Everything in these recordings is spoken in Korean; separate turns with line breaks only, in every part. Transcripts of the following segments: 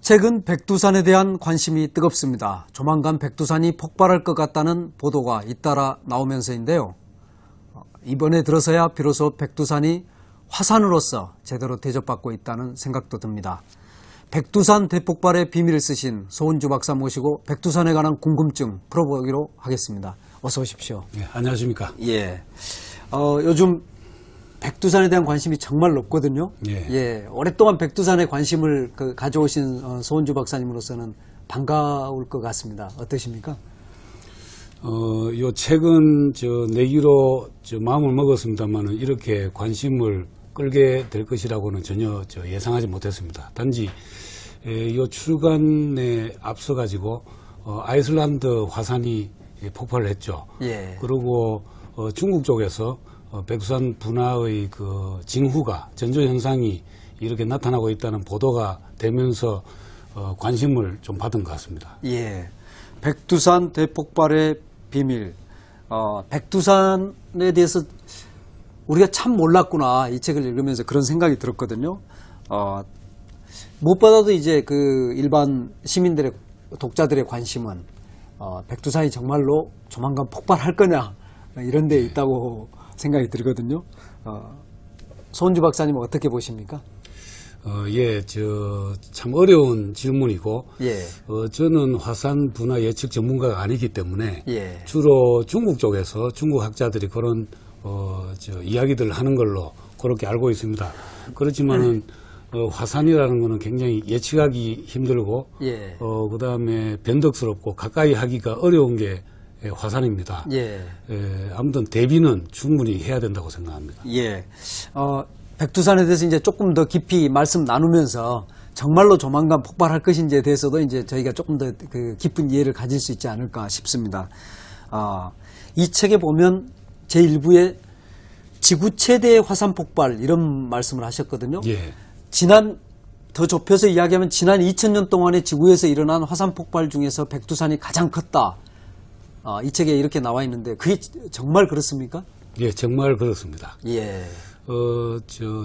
최근 백두산에 대한 관심이 뜨겁습니다. 조만간 백두산이 폭발할 것 같다는 보도가 잇따라 나오면서인데요. 이번에 들어서야 비로소 백두산이 화산으로서 제대로 대접받고 있다는 생각도 듭니다. 백두산 대폭발의 비밀을 쓰신 소은주 박사 모시고 백두산에 관한 궁금증 풀어보기로 하겠습니다. 어서 오십시오.
네, 안녕하십니까.
예. 요즘 백두산에 대한 관심이 정말 높거든요. 예. 오랫동안 백두산에 관심을 가져오신 소은주 박사님으로서는 반가울 것 같습니다. 어떠십니까?
요 최근 내기로 마음을 먹었습니다만은 이렇게 관심을 끌게 될 것이라고는 전혀 예상하지 못했습니다. 단지 요 출간에 앞서 가지고 아이슬란드 화산이 폭발을 했죠.
예.
그리고 중국 쪽에서 백두산 분화의 그 징후가 전조 현상이 이렇게 나타나고 있다는 보도가 되면서 관심을 좀 받은 것 같습니다.
예. 백두산 대폭발의 비밀. 백두산에 대해서 우리가 참 몰랐구나. 이 책을 읽으면서 그런 생각이 들었거든요. 무엇보다도 이제 그 일반 시민들의 독자들의 관심은 백두산이 정말로 조만간 폭발할 거냐 이런 데 있다고 생각이 들거든요. 소은주 박사님은 어떻게 보십니까?
예, 참 어려운 질문이고,
예.
저는 화산 분화 예측 전문가가 아니기 때문에,
예.
주로 중국 쪽에서 중국 학자들이 그런, 이야기들을 하는 걸로 그렇게 알고 있습니다. 그렇지만은, 화산이라는 거는 굉장히 예측하기 힘들고,
예.
그 다음에 변덕스럽고 가까이 하기가 어려운 게 화산입니다.
예.
아무튼 대비는 충분히 해야 된다고 생각합니다.
예. 백두산에 대해서 이제 조금 더 깊이 말씀 나누면서 정말로 조만간 폭발할 것인지에 대해서도 이제 저희가 조금 더 그 깊은 이해를 가질 수 있지 않을까 싶습니다. 이 책에 보면 제1부에 지구 최대의 화산 폭발 이런 말씀을 하셨거든요.
예.
더 좁혀서 이야기하면 지난 2000년 동안에 지구에서 일어난 화산 폭발 중에서 백두산이 가장 컸다. 이 책에 이렇게 나와 있는데 그게 정말 그렇습니까?
예, 정말 그렇습니다.
예.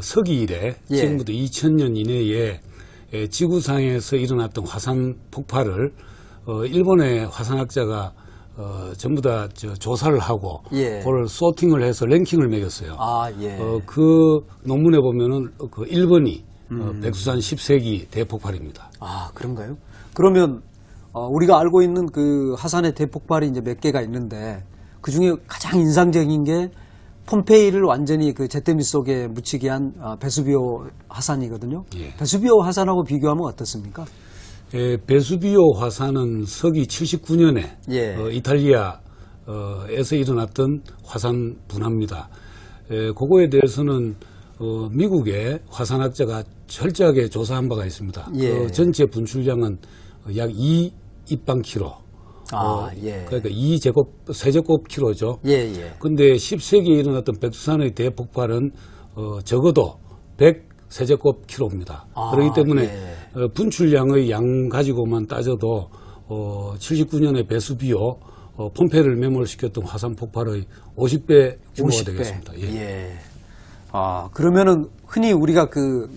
서기 이래
예.
지금부터 2000년 이내에 지구상에서 일어났던 화산 폭발을 일본의 화산학자가 전부 다 조사를 하고
예.
그걸 소팅을 해서 랭킹을 매겼어요.
예.
그 논문에 보면은 그 1번이 백두산 10세기 대폭발입니다.
그런가요? 그러면 우리가 알고 있는 그 화산의 대폭발이 이제 몇 개가 있는데 그 중에 가장 인상적인 게 폼페이를 완전히 그 잿더미 속에 묻히게 한 베수비오 화산이거든요.
예.
베수비오 화산하고 비교하면 어떻습니까?
베수비오 화산은 서기 79년에
예.
이탈리아에서 일어났던 화산 분화입니다. 그거에 대해서는 미국의 화산학자가 철저하게 조사한 바가 있습니다.
예.
전체 분출량은 약 2입방키로.
예.
그러니까 세제곱키로죠.
예.
근데 10세기에 일어났던 백두산의 대폭발은 적어도 100세제곱키로입니다. 그렇기 때문에
예.
분출량의 양 가지고만 따져도 79년에 베수비오 폼페이를 매몰시켰던 화산 폭발의 50배 규모가
50배.
되겠습니다. 예.
그러면은 흔히 우리가 그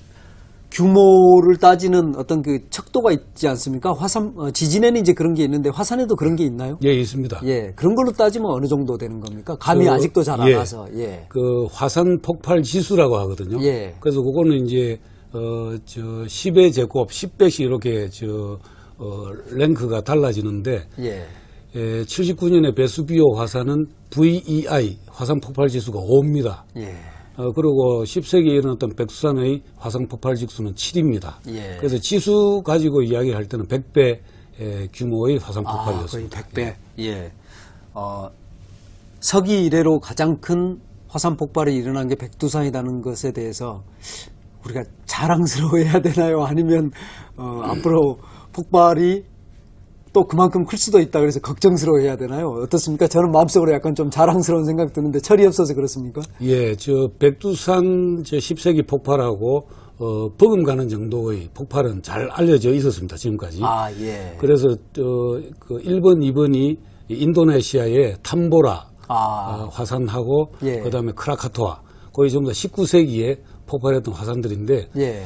규모를 따지는 어떤 그 척도가 있지 않습니까? 지진에는 이제 그런 게 있는데 화산에도 그런 게 있나요?
예, 있습니다.
예, 그런 걸로 따지면 어느 정도 되는 겁니까? 감이 아직도 잘 안 와서. 예.
그 화산 폭발 지수라고 하거든요.
예.
그래서 그거는 이제 10의 제곱, 10배씩 이렇게 랭크가 달라지는데
예.
79년에 베수비오 화산은 VEI 화산 폭발 지수가 5입니다.
예.
그리고 10세기에 일어났던 백두산의 화산 폭발 지수는 7입니다.
예.
그래서 지수 가지고 이야기할 때는 100배 규모의 화산 폭발이었습니다.
거의 100배. 예. 서기 이래로 가장 큰 화산 폭발이 일어난 게 백두산이라는 것에 대해서 우리가 자랑스러워해야 되나요? 아니면 앞으로 폭발이 또 그만큼 클 수도 있다 그래서 걱정스러워해야 되나요? 어떻습니까? 저는 마음속으로 약간 좀 자랑스러운 생각 드는데 철이 없어서 그렇습니까?
예, 백두산 10세기 폭발하고 버금가는 정도의 폭발은 잘 알려져 있었습니다. 지금까지.
예.
그래서 그 1번, 2번이 인도네시아의 탐보라 화산하고
예.
그다음에 크라카토아 거의 전부 다 19세기에 폭발했던 화산들인데
예.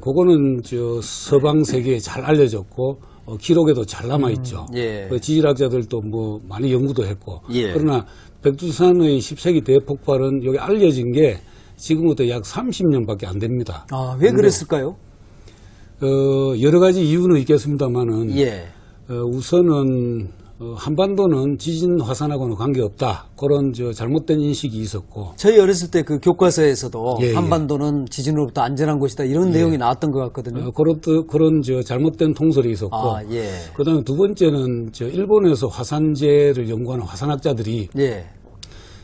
그거는 저 서방 세계에 잘 알려졌고 기록에도 잘 남아 있죠.
예.
지질학자들도 뭐 많이 연구도 했고.
예.
그러나 백두산의 10세기 대폭발은 여기 알려진 게 지금부터 약 30년밖에 안 됩니다.
아, 왜 그랬을까요?
여러 가지 이유는 있겠습니다만은
예.
우선은 한반도는 지진 화산하고는 관계없다. 그런 잘못된 인식이 있었고.
저희 어렸을 때 그 교과서에서도
예,
한반도는 지진으로부터 안전한 곳이다 이런 내용이 나왔던 것 같거든요.
그런 잘못된 통설이 있었고.
아, 예.
그다음에 두 번째는 일본에서 화산재를 연구하는 화산학자들이
예.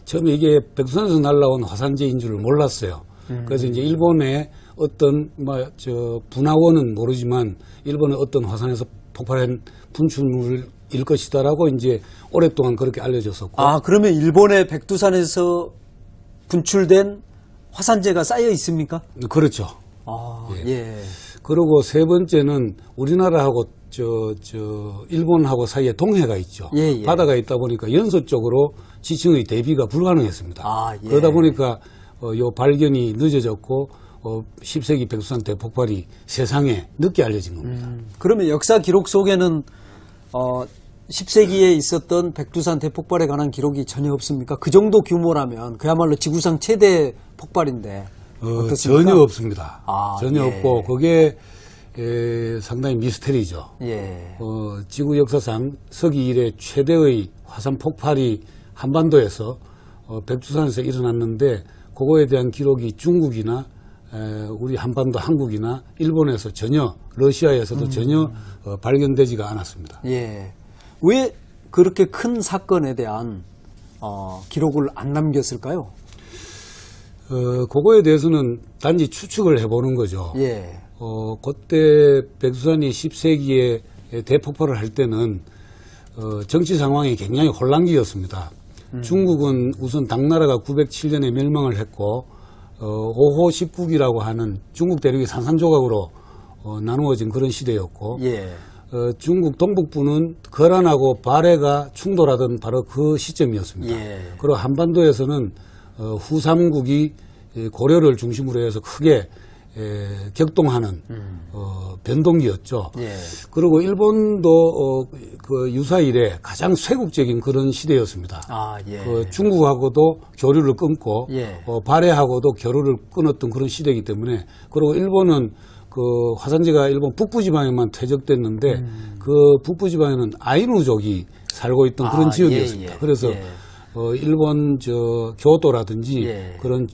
처음에 이게 백두산에서 날라온 화산재인 줄을 몰랐어요. 그래서 이제 일본의 어떤 분화원은 모르지만 일본의 어떤 화산에서 폭발한 분출물일 것이다라고 이제 오랫동안 그렇게 알려졌었고.
아, 그러면 일본의 백두산에서 분출된 화산재가 쌓여 있습니까?
그렇죠.
아,
예.
예.
그리고 세 번째는 우리나라하고 일본하고 사이에 동해가 있죠.
예, 예.
바다가 있다 보니까 연서쪽으로 지층의 대비가 불가능했습니다.
아, 예.
그러다 보니까 요 발견이 늦어졌고 10세기 백두산 대폭발이 세상에 늦게 알려진 겁니다.
그러면 역사 기록 속에는 10세기에 있었던 백두산 대폭발에 관한 기록이 전혀 없습니까? 그 정도 규모라면 그야말로 지구상 최대 폭발인데 어떻습니까?
전혀 없습니다.
아,
전혀
예.
없고 그게 상당히 미스테리죠.
예.
지구 역사상 서기 이래 최대의 화산 폭발이 한반도에서 백두산에서 일어났는데 그거에 대한 기록이 중국이나 우리 한반도 한국이나 일본에서 전혀 러시아에서도 전혀 발견되지가 않았습니다.
예. 왜 그렇게 큰 사건에 대한 기록을 안 남겼을까요?
그거에 대해서는 단지 추측을 해보는 거죠.
예.
그때 백두산이 10세기에 대폭발을 할 때는 정치 상황이 굉장히 혼란기였습니다. 중국은 우선 당나라가 907년에 멸망을 했고 5호 10국이라고 하는 중국 대륙이 산산조각으로 나누어진 그런 시대였고
예.
중국 동북부는 거란하고 발해가 충돌하던 바로 그 시점이었습니다.
예.
그리고 한반도에서는 후삼국이 고려를 중심으로 해서 크게 격동하는 변동기였죠.
예.
그리고 일본도 그 유사 이래 가장 쇄국적인 그런 시대였습니다.
아, 예.
중국하고도 교류를 끊고
예.
발해하고도 교류를 끊었던 그런 시대이기 때문에 그리고 일본은 그 화산재가 일본 북부지방에만 퇴적됐는데 그 북부지방에는 아이누족이 살고 있던 그런 지역이었습니다.
예, 예.
그래서
예.
일본 교토라든지
예.
그런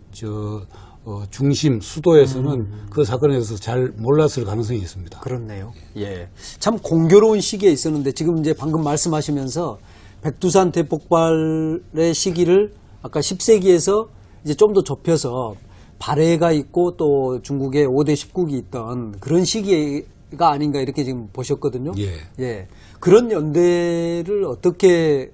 중심 수도에서는 그 사건에 대해서 잘 몰랐을 가능성이 있습니다.
그렇네요. 예. 참 공교로운 시기에 있었는데 지금 이제 방금 말씀하시면서 백두산 대폭발의 시기를 아까 10세기에서 이제 좀 더 좁혀서 발해가 있고 또 중국의 5대 10국이 있던 그런 시기가 아닌가 이렇게 지금 보셨거든요.
예.
예. 그런 연대를 어떻게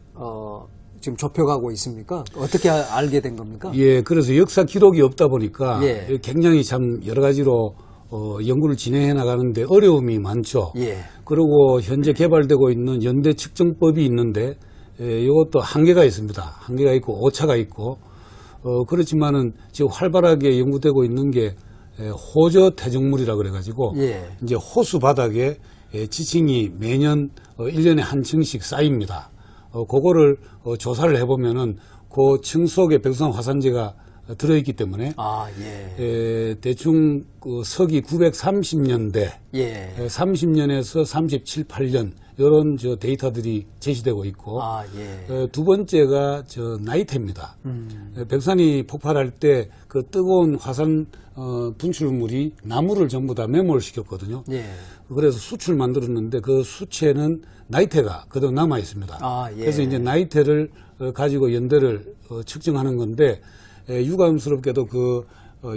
지금 좁혀가고 있습니까? 어떻게 알게 된 겁니까?
예, 그래서 역사 기록이 없다 보니까
예.
굉장히 참 여러 가지로 연구를 진행해 나가는데 어려움이 많죠.
예.
그리고 현재 개발되고 있는 연대 측정법이 있는데 이것도 한계가 있습니다. 한계가 있고 오차가 있고 그렇지만은 지금 활발하게 연구되고 있는 게 호저 퇴적물이라 그래가지고
예.
이제 호수 바닥에 지층이 매년 1년에 한 층씩 쌓입니다. 그거를 조사를 해보면은 그 층 속에 백두산 화산재가 들어있기 때문에
아, 예.
대충 그 서기 930년대,
예.
30년에서 37, 8년 이런 데이터들이 제시되고 있고
아, 예.
두 번째가 나이테입니다. 백두산이 폭발할 때 그 뜨거운 화산 분출물이 나무를 전부 다 매몰시켰거든요.
예.
그래서 숯을 만들었는데 그 수채는 나이테가 그대로 남아 있습니다.
아, 예.
그래서 이제 나이테를 가지고 연대를 측정하는 건데 유감스럽게도 그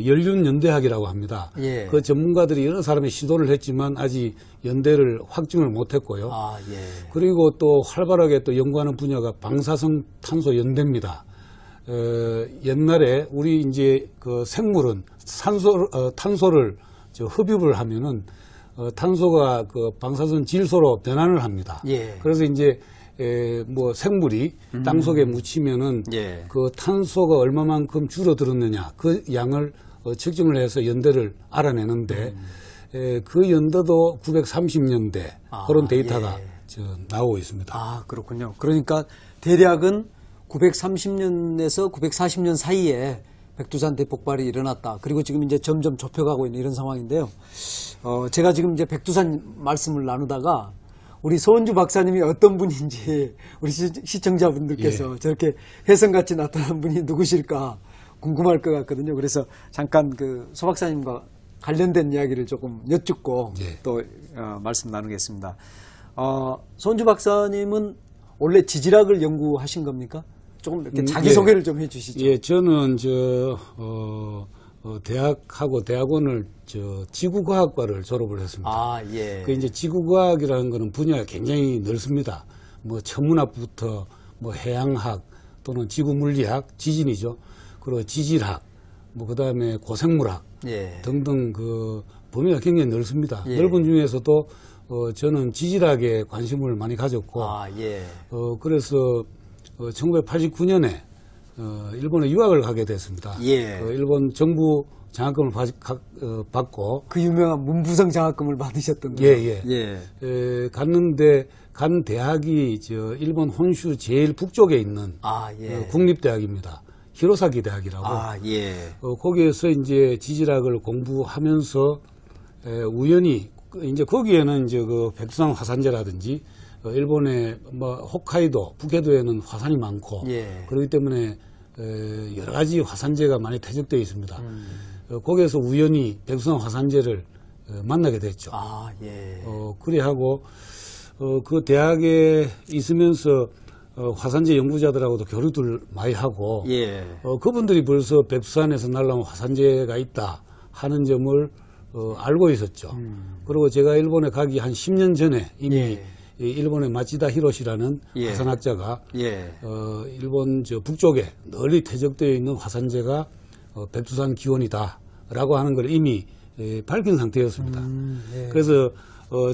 연륜 연대학이라고 합니다.
예.
그 전문가들이 여러 사람이 시도를 했지만 아직 연대를 확증을 못했고요.
아, 예.
그리고 또 활발하게 또 연구하는 분야가 방사성 탄소 연대입니다. 옛날에 우리 이제 그 생물은 탄소를 흡입을 하면은 탄소가 그 방사선 질소로 변환을 합니다.
예.
그래서 이제 뭐 생물이 땅 속에 묻히면은
예.
그 탄소가 얼마만큼 줄어들었느냐 그 양을 측정을 해서 연대를 알아내는데 그 연도도 930년대 그런 데이터가 나오고 있습니다.
아, 그렇군요. 그러니까 대략은 930년에서 940년 사이에 백두산 대폭발이 일어났다. 그리고 지금 이제 점점 좁혀가고 있는 이런 상황인데요. 제가 지금 이제 백두산 말씀을 나누다가 우리 서원주 박사님이 어떤 분인지 우리 시청자분들께서 저렇게 혜성같이 나타난 분이 누구실까 궁금할 것 같거든요. 그래서 잠깐 그 소 박사님과 관련된 이야기를 조금 여쭙고 또 말씀 나누겠습니다. 서원주 박사님은 원래 지질학을 연구하신 겁니까? 조금 이렇게 자기소개를 좀 해주시죠.
예, 저는 대학하고 대학원을 지구과학과를 졸업을 했습니다.
아, 예.
그 이제 지구과학이라는 거는 분야가 굉장히 넓습니다. 뭐 천문학부터 뭐 해양학 또는 지구물리학, 지진이죠. 그리고 지질학, 뭐 그다음에 고생물학 등등 그 범위가 굉장히 넓습니다. 넓은 중에서도 저는 지질학에 관심을 많이 가졌고, 그래서 1989년에 일본에 유학을 가게 됐습니다. 일본 정부 장학금을 받고
그 유명한 문부성 장학금을 받으셨던데.
갔는데 간 대학이 일본 혼슈 제일 북쪽에 있는 국립대학입니다. 히로사기 대학이라고. 거기에서 이제 지질학을 공부하면서 우연히 이제 거기에는 이제 그 백두산 화산재라든지 일본의 뭐 홋카이도, 북해도에는 화산이 많고 그렇기 때문에 여러 가지 화산재가 많이 퇴적되어 있습니다. 거기에서 우연히 백두산 화산재를 만나게 됐죠. 그래 하고 그 대학에 있으면서 화산재 연구자들하고도 교류들 많이 하고 그분들이 벌써 백두산에서 날라온 화산재가 있다 하는 점을 알고 있었죠. 그리고 제가 일본에 가기 한 10년 전에 이미 일본의 마치다 히로시라는 화산학자가 일본 북쪽에 널리 퇴적되어 있는 화산재가 백두산 기원이다라고 하는 걸 이미 밝힌 상태였습니다. 그래서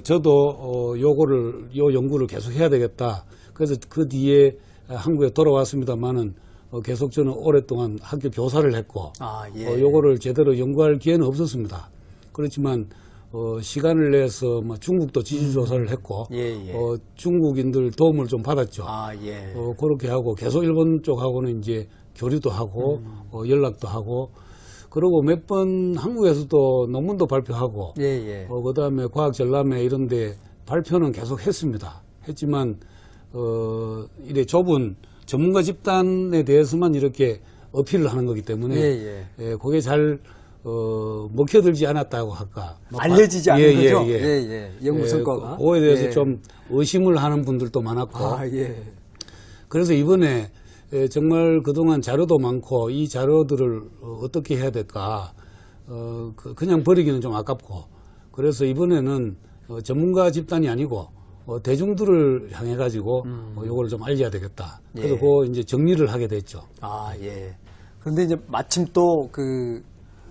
저도 요 연구를 계속 해야 되겠다. 그래서 그 뒤에 한국에 돌아왔습니다만은 계속 저는 오랫동안 학교 교사를 했고 요거를 제대로 연구할 기회는 없었습니다. 그렇지만 시간을 내서 중국도 지질조사를 했고 중국인들 도움을 좀 받았죠. 그렇게 하고 계속 일본 쪽하고는 이제 교류도 하고 연락도 하고 그리고 몇 번 한국에서도 논문도 발표하고 그다음에 과학전람회 이런 데 발표는 계속 했습니다. 했지만 이래 좁은 전문가 집단에 대해서만 이렇게 어필을 하는 거기 때문에 그게 잘 먹혀들지 않았다고 할까.
알려지지 않은 거죠? 연구 성과가.
그거에 대해서 좀 의심을 하는 분들도 많았고. 그래서 이번에 정말 그동안 자료도 많고 이 자료들을 어떻게 해야 될까. 그냥 버리기는 좀 아깝고. 그래서 이번에는 전문가 집단이 아니고 대중들을 향해 가지고 요거를 좀 알려야 되겠다. 그래서 그 이제 정리를 하게 됐죠.
그런데 이제 마침 또 그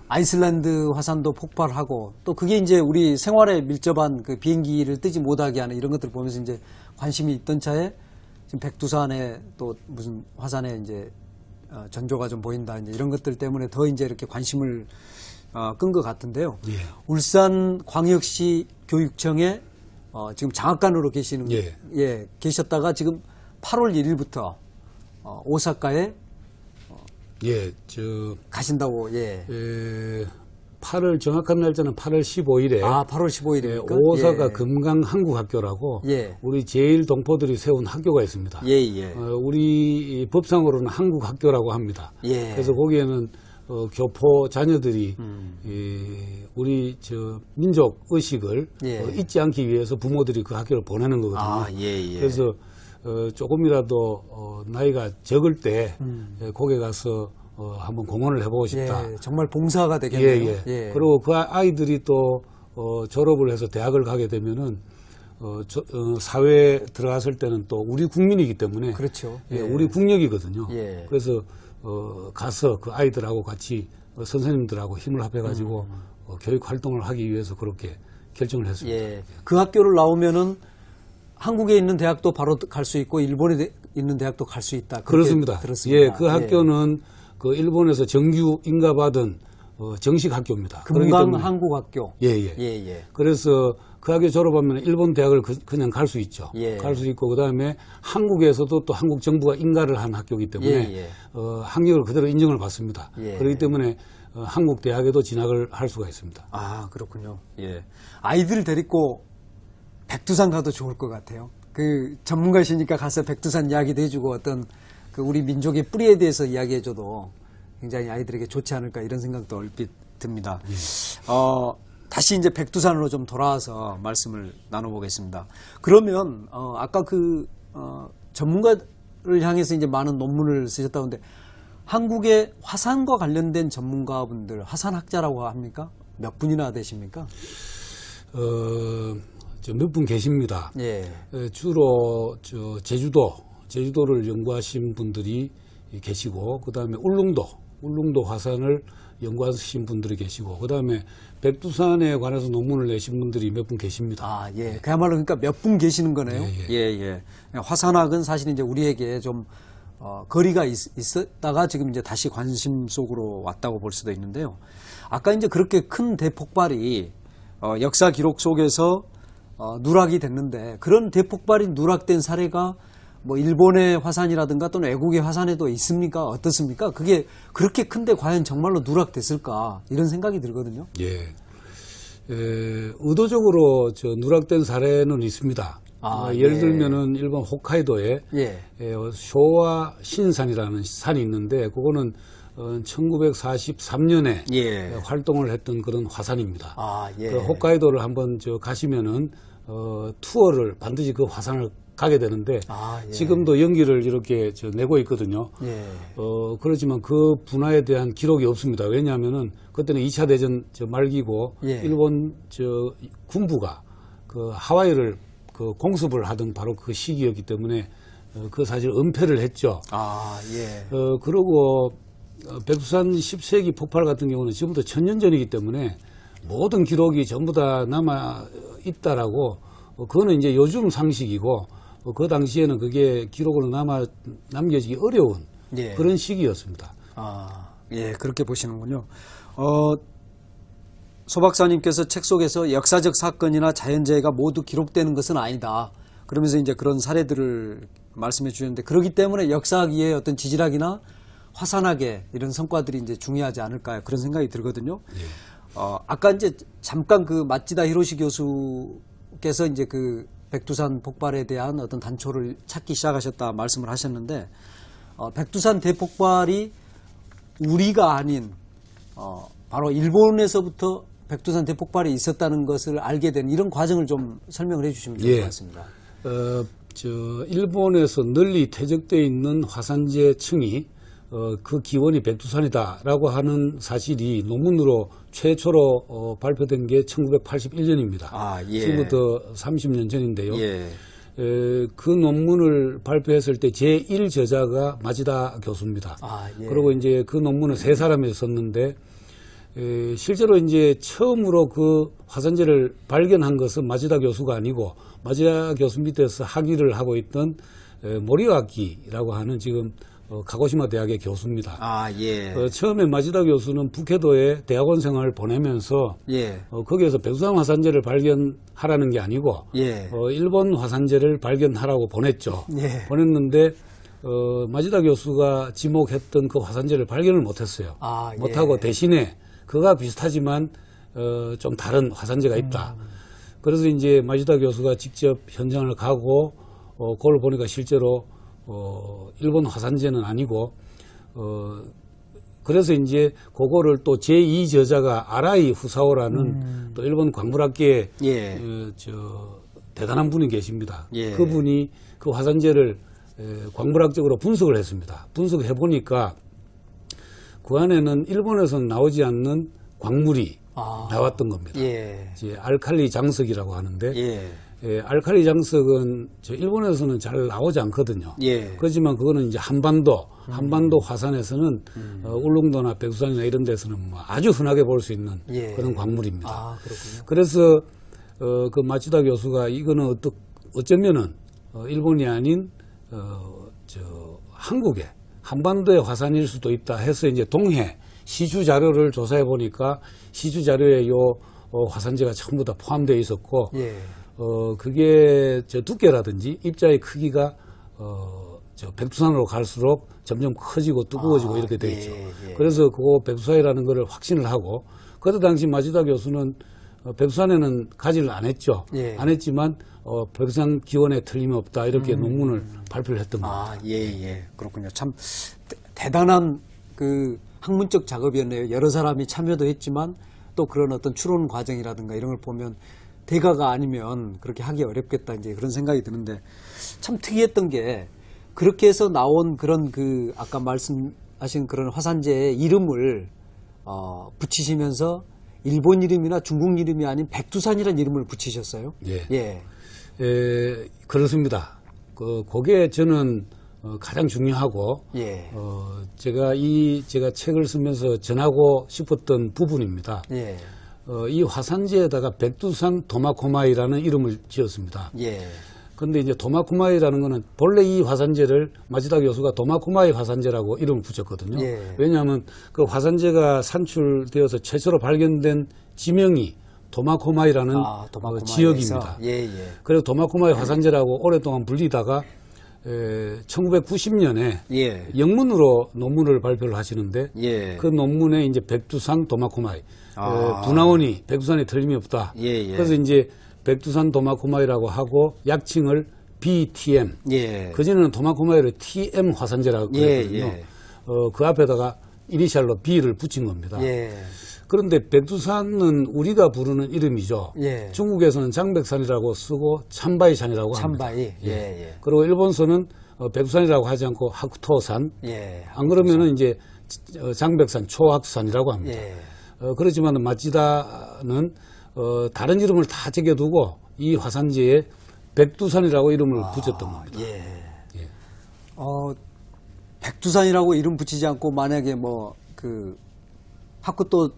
아이슬란드 화산도 폭발하고 또 그게 이제 우리 생활에 밀접한 그 비행기를 뜨지 못하게 하는 이런 것들을 보면서 이제 관심이 있던 차에 지금 백두산에 또 무슨 화산에 이제 전조가 좀 보인다 이제 이런 것들 때문에 더 이제 이렇게 관심을 끈 것 같은데요. 울산 광역시 교육청에 지금 장학관으로 계시는 계셨다가 지금 8월 1일부터 오사카에 가신다고.
8월 정확한 날짜는 8월 15일에
8월 15일에
오사카 금강한국학교라고 우리 제일 동포들이 세운 학교가 있습니다. 우리 법상으로는 한국학교라고 합니다. 그래서 거기에는 교포 자녀들이 우리 민족 의식을 잊지 않기 위해서 부모들이 그 학교를 보내는 거거든요. 그래서 조금이라도 나이가 적을 때 거기 가서 한번 공헌을 해보고 싶다.
정말 봉사가 되겠네요.
그리고 그 아이들이 또 졸업을 해서 대학을 가게 되면은 사회에 들어갔을 때는 또 우리 국민이기 때문에 우리 국력이거든요. 그래서 가서 그 아이들하고 같이 선생님들하고 힘을 합해가지고 교육 활동을 하기 위해서 그렇게 결정을 했습니다.
그 학교를 나오면은 한국에 있는 대학도 바로 갈 수 있고 일본에 있는 대학도 갈 수 있다.
그렇습니다.
들었습니다.
그 학교는 그 일본에서 정규 인가받은 정식 학교입니다.
금강한국학교.
예. 그래서 그 학교 졸업하면 일본 대학을 그냥 갈 수 있죠. 갈 수 있고 그다음에 한국에서도 또 한국 정부가 인가를 한 학교이기 때문에 학력을 그대로 인정을 받습니다. 그렇기 때문에 한국 대학에도 진학을 할 수가 있습니다.
아, 그렇군요. 아이들을 데리고 백두산 가도 좋을 것 같아요. 그 전문가시니까 가서 백두산 이야기도 해주고 어떤 그 우리 민족의 뿌리에 대해서 이야기해줘도 굉장히 아이들에게 좋지 않을까 이런 생각도 얼핏 듭니다. 다시 이제 백두산으로 좀 돌아와서 말씀을 나눠보겠습니다. 그러면 아까 그 전문가를 향해서 이제 많은 논문을 쓰셨다고 하는데 한국의 화산과 관련된 전문가분들, 화산학자라고 합니까? 몇 분이나 되십니까?
몇 분 계십니다. 주로 제주도를 연구하신 분들이 계시고 그다음에 울릉도 화산을 연구하신 분들이 계시고 그다음에 백두산에 관해서 논문을 내신 분들이 몇 분 계십니다.
그야말로 그러니까 몇 분 계시는 거네요. 화산학은 사실 이제 우리에게 좀 거리가 있었다가 지금 이제 다시 관심 속으로 왔다고 볼 수도 있는데요. 아까 이제 그렇게 큰 대폭발이 역사 기록 속에서 누락이 됐는데 그런 대폭발이 누락된 사례가 뭐 일본의 화산이라든가 또는 외국의 화산에도 있습니까? 어떻습니까? 그게 그렇게 큰데 과연 정말로 누락됐을까? 이런 생각이 들거든요.
의도적으로 누락된 사례는 있습니다. 예를 들면은 일본 홋카이도에 쇼와 신산이라는 산이 있는데 그거는 1943년에 활동을 했던 그런 화산입니다. 그 홋카이도를 한번 가시면은 투어를 반드시 그 화산을 가게 되는데 지금도 연기를 이렇게 내고 있거든요. 그렇지만 그 분화에 대한 기록이 없습니다. 왜냐하면은 그때는 2차 대전 말기고 일본 군부가 그 하와이를 그 공습을 하던 바로 그 시기였기 때문에 그 사실 은폐를 했죠. 그리고 백두산 10세기 폭발 같은 경우는 지금부터 1000년 전이기 때문에 모든 기록이 전부 다 남아 있다라고 그거는 이제 요즘 상식이고 그 당시에는 그게 기록으로 남겨지기 어려운 그런 시기였습니다.
그렇게 보시는군요. 소 박사님께서 책 속에서 역사적 사건이나 자연재해가 모두 기록되는 것은 아니다. 그러면서 이제 그런 사례들을 말씀해 주셨는데 그렇기 때문에 역사학의 어떤 지질학이나 화산학의 이런 성과들이 이제 중요하지 않을까 그런 생각이 들거든요. 아까 이제 잠깐 그 마찌다 히로시 교수께서 이제 그 백두산 폭발에 대한 어떤 단초를 찾기 시작하셨다 말씀을 하셨는데 백두산 대폭발이 우리가 아닌 바로 일본에서부터 백두산 대폭발이 있었다는 것을 알게 된 이런 과정을 좀 설명을 해주시면 좋을 것 같습니다.
일본에서 널리 퇴적되어 있는 화산재 층이 그 기원이 백두산이다라고 하는 사실이 논문으로 최초로 발표된 게 1981년입니다. 지금부터 30년 전인데요. 그 논문을 발표했을 때 제1저자가 마지다 교수입니다. 그리고 이제 그 논문을 3사람이 썼는데 실제로 이제 처음으로 그 화산재를 발견한 것은 마지다 교수가 아니고 마지다 교수 밑에서 학위를 하고 있던 모리와키라고 하는 지금 가고시마 대학의 교수입니다. 처음에 마지다 교수는 북해도에 대학원 생활을 보내면서 거기에서 백두산 화산재를 발견하라는 게 아니고 일본 화산재를 발견하라고 보냈죠. 보냈는데 마지다 교수가 지목했던 그 화산재를 발견을 못했어요. 못하고 대신에 그가 비슷하지만 좀 다른 화산재가 있다. 그래서 이제 마지다 교수가 직접 현장을 가고 그걸 보니까 실제로 일본 화산재는 아니고 그래서 이제 그거를 또 제2저자가 아라이 후사오라는 또 일본 광물학계의 대단한 분이 계십니다. 그분이 그 화산재를 광물학적으로 분석을 했습니다. 분석해 보니까 그 안에는 일본에서는 나오지 않는 광물이 나왔던 겁니다. 이제 알칼리 장석이라고 하는데 알칼리 장석은 일본에서는 잘 나오지 않거든요. 그렇지만 그거는 이제 한반도 화산에서는 울릉도나 백두산이나 이런 데서는 뭐 아주 흔하게 볼 수 있는 그런 광물입니다. 그래서 그 마치다 교수가 이거는 어쩌면은 일본이 아닌 한국의 한반도의 화산일 수도 있다 해서 이제 동해 시주 자료를 조사해 보니까 시주 자료에 요 화산재가 전부 다 포함되어 있었고,
예.
그게 저 두께라든지 입자의 크기가 저 백두산으로 갈수록 점점 커지고 뜨거워지고 이렇게 돼 있죠.
예.
그래서 그 백두산이라는 것을 확신을 하고, 그때 당시 마지다 교수는 백두산에는 가지를 안 했죠.
예.
안 했지만 백두산 기원에 틀림없다 이렇게 논문을 발표를 했던 겁니다.
아, 예. 그렇군요. 참 대단한 그 학문적 작업이었네요. 여러 사람이 참여도 했지만 또 그런 어떤 추론 과정이라든가 이런 걸 보면 대가가 아니면 그렇게 하기 어렵겠다 이제 그런 생각이 드는데, 참 특이했던 게 그렇게 해서 나온 그런 그 아까 말씀하신 그런 화산재의 이름을 붙이시면서 일본 이름이나 중국 이름이 아닌 백두산이라는 이름을 붙이셨어요?
예. 그렇습니다. 그게 저는 가장 중요하고,
예.
제가 책을 쓰면서 전하고 싶었던 부분입니다.
예.
이 화산재에다가 백두산 도마코마이라는 이름을 지었습니다.
예.
근데 이제 도마코마이라는 거는 본래 이 화산재를 마지다 교수가 도마코마이 화산재라고 이름을 붙였거든요.
예.
왜냐하면 그 화산재가 산출되어서 최초로 발견된 지명이 도마코마이라는 지역입니다.
예.
그래서 도마코마이 화산재라고 오랫동안 불리다가 1990년에
예.
영문으로 논문을 발표를 하시는데,
예.
그 논문에 이제 백두산 도마코마이, 분화원이 백두산이 틀림이 없다.
예.
그래서 이제 백두산 도마코마이라고 하고 약칭을 BTM.
예.
그전에는 도마코마이를 TM 화산재라고 그랬거든요. 그 앞에다가 이니셜로 B를 붙인 겁니다.
예.
그런데 백두산은 우리가 부르는 이름이죠.
예.
중국에서는 장백산이라고 쓰고 참바이산이라고 합니다.
참바이. 예.
그리고 일본서는 백두산이라고 하지 않고 학토산.
예.
안 그러면은 이제 장백산, 초학산이라고 합니다.
예.
그렇지만 마지다는 다른 이름을 다 제껴두고 이 화산재에 백두산이라고 이름을 붙였던 겁니다.
예. 백두산이라고 이름 붙이지 않고 만약에 뭐 그 하쿠토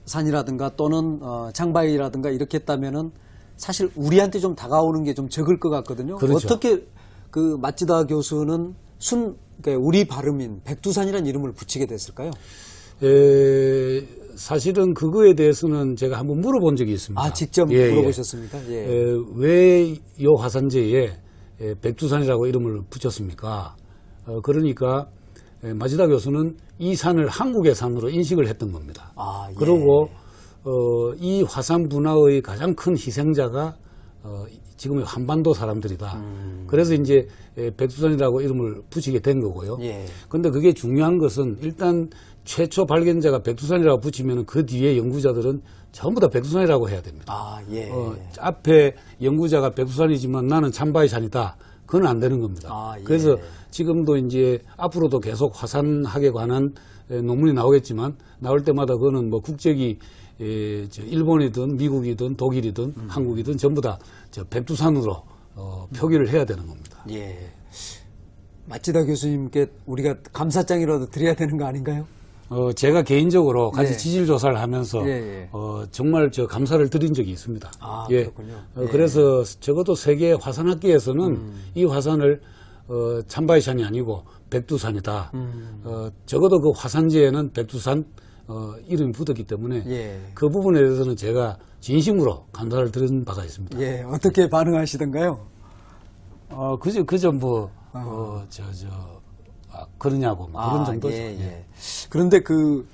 산이라든가 또는 장바이라든가 이렇게 했다면은 사실 우리한테 좀 다가오는 게 좀 적을 것 같거든요.
그렇죠.
어떻게 그 마츠다 교수는 그러니까 우리 발음인 백두산이라는 이름을 붙이게 됐을까요?
사실은 그거에 대해서는 제가 한번 물어본 적이 있습니다.
직접 물어보셨습니까?
왜 이 화산재에 백두산이라고 이름을 붙였습니까? 그러니까 마지다 교수는 이 산을 한국의 산으로 인식을 했던 겁니다. 그리고 이 화산 분화의 가장 큰 희생자가 지금의 한반도 사람들이다. 그래서 이제 백두산이라고 이름을 붙이게 된 거고요. 그런데 그게 중요한 것은 일단 최초 발견자가 백두산이라고 붙이면 그 뒤에 연구자들은 전부 다 백두산이라고 해야 됩니다. 앞에 연구자가 백두산이지만 나는 참바이산이다. 그건 안 되는 겁니다. 그래서 지금도 이제 앞으로도 계속 화산학에 관한 논문이 나오겠지만 나올 때마다 그거는 뭐 국적이 일본이든 미국이든 독일이든 한국이든 전부 다 백두산으로 표기를 해야 되는 겁니다.
마츠다 교수님께 우리가 감사장이라도 드려야 되는 거 아닌가요?
제가 개인적으로 같이 지질 조사를 하면서 정말 감사를 드린 적이 있습니다.
그렇군요.
그래서 적어도 세계 화산학계에서는 이 화산을 참바이산이 아니고 백두산이다. 적어도 그 화산재에는 백두산 이름이 붙었기 때문에 그 부분에 대해서는 제가 진심으로 감사를 드린 바가 있습니다.
어떻게 반응하시던가요?
그저 뭐 그러냐고 그런 정도죠.
그런데 그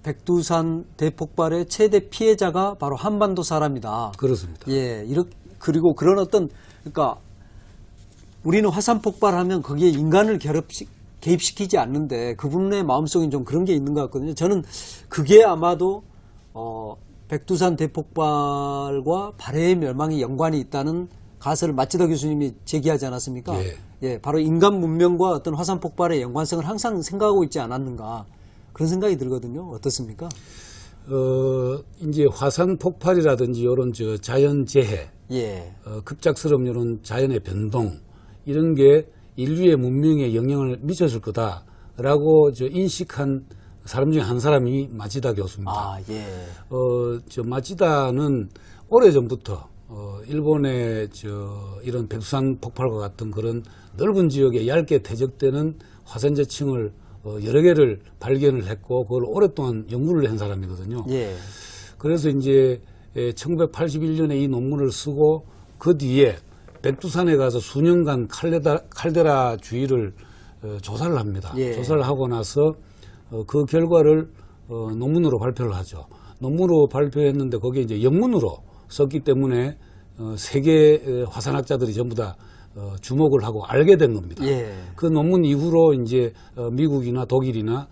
백두산 대폭발의 최대 피해자가 바로 한반도 사람이다.
그렇습니다.
그리고 그런 어떤 그러니까 우리는 화산 폭발하면 거기에 인간을 개입시키지 않는데 그분의 마음속에 좀 그런 게 있는 것 같거든요. 저는 그게 아마도 백두산 대폭발과 발해의 멸망이 연관이 있다는 가설을 마츠다 교수님이 제기하지 않았습니까? 바로 인간 문명과 어떤 화산 폭발의 연관성을 항상 생각하고 있지 않았는가 그런 생각이 들거든요. 어떻습니까?
이제 화산 폭발이라든지 이런 자연 재해, 급작스러운 이런 자연의 변동 이런 게 인류의 문명에 영향을 미쳤을 거다라고 인식한 사람 중에 한 사람이 마치다 교수입니다. 마치다는 오래전부터 일본의 이런 백두산 폭발과 같은 그런 넓은 지역에 얇게 퇴적되는 화산재층을 여러 개를 발견을 했고 그걸 오랫동안 연구를 한 사람이거든요.
예.
그래서 이제 1981년에 이 논문을 쓰고 그 뒤에 백두산에 가서 수년간 칼데라 주위를 조사를 합니다.
예.
조사를 하고 나서 그 결과를 논문으로 발표를 하죠. 논문으로 발표했는데 거기에 이제 영문으로 썼기 때문에 세계 화산학자들이 전부 다 주목을 하고 알게 된 겁니다.
예.
그 논문 이후로 이제 미국이나 독일이나